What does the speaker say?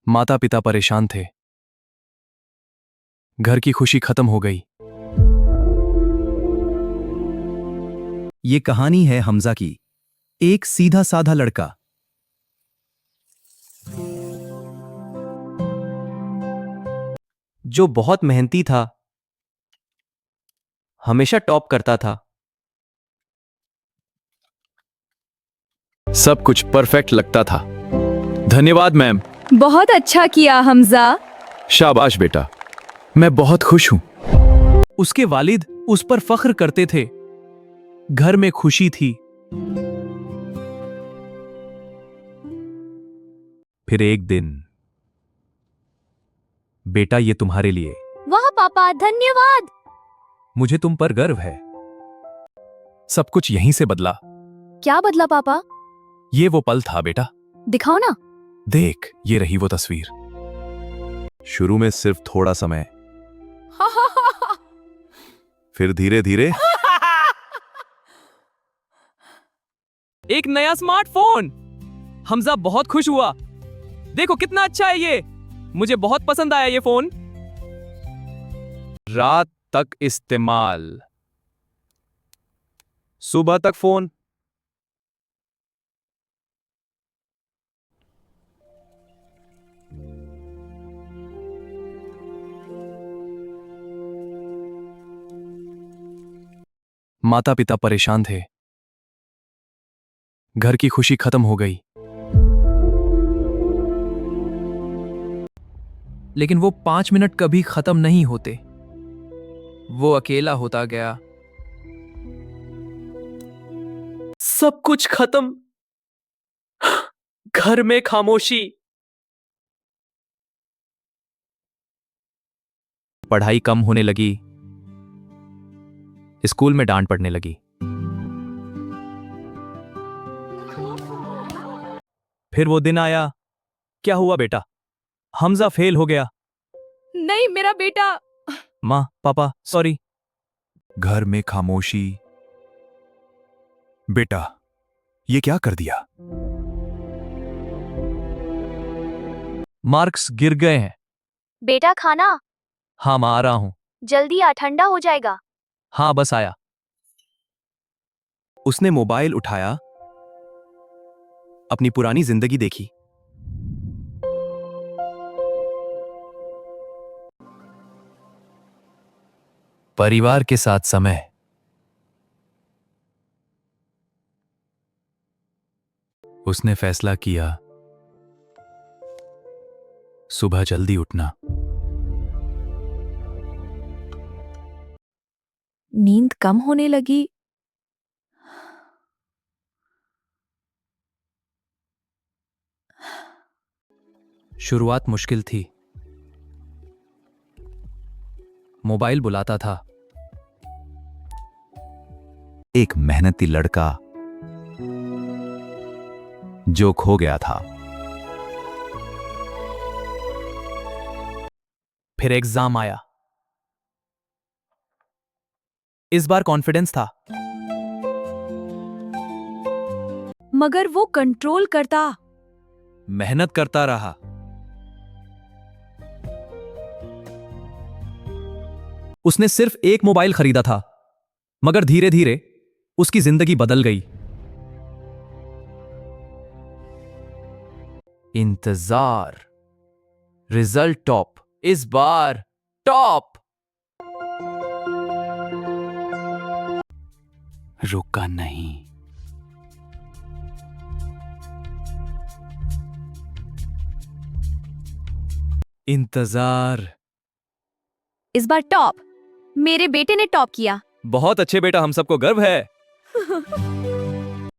माता पिता परेशान थे। घर की खुशी खत्म हो गई। ये कहानी है हमजा की, एक सीधा साधा लड़का जो बहुत मेहनती था, हमेशा टॉप करता था। सब कुछ परफेक्ट लगता था। धन्यवाद मैम। बहुत अच्छा किया हमजा। शाबाश बेटा, मैं बहुत खुश हूं। उसके वालिद उस पर फख्र करते थे। घर में खुशी थी। फिर एक दिन, बेटा ये तुम्हारे लिए। वाह पापा, धन्यवाद। मुझे तुम पर गर्व है। सब कुछ यहीं से बदला। क्या बदला पापा? ये वो पल था बेटा। दिखाओ ना। देख, ये रही वो तस्वीर। शुरू में सिर्फ थोड़ा समय, फिर धीरे धीरे एक नया स्मार्टफोन। हमजा बहुत खुश हुआ। देखो कितना अच्छा है ये। मुझे बहुत पसंद आया ये फोन। रात तक इस्तेमाल, सुबह तक फोन। माता पिता परेशान थे। घर की खुशी खत्म हो गई। लेकिन वो 5 मिनट कभी खत्म नहीं होते। वो अकेला होता गया। सब कुछ खत्म। घर में खामोशी। पढ़ाई कम होने लगी। स्कूल में डांट पड़ने लगी। फिर वो दिन आया। क्या हुआ बेटा? हमजा फेल हो गया। नहीं, मेरा बेटा। माँ, पापा, सॉरी। घर में खामोशी। बेटा, ये क्या कर दिया? मार्क्स गिर गए हैं। बेटा खाना। हाँ माँ, आ रहा हूं। जल्दी आ, ठंडा हो जाएगा। हाँ बस आया। उसने मोबाइल उठाया, अपनी पुरानी जिंदगी देखी। परिवार के साथ समय। उसने फैसला किया, सुबह जल्दी उठना। नींद कम होने लगी। शुरुआत मुश्किल थी। मोबाइल बुलाता था। एक मेहनती लड़का जो खो गया था। फिर एग्जाम आया। इस बार कॉन्फिडेंस था। मगर वो कंट्रोल करता। मेहनत करता रहा। उसने सिर्फ एक मोबाइल खरीदा था, मगर धीरे धीरे उसकी जिंदगी बदल गई। इंतजार। Result top. इस बार टॉप। रुका नहीं। इंतजार। इस बार टॉप। मेरे बेटे ने टॉप किया। बहुत अच्छे बेटा, हम सबको गर्व है।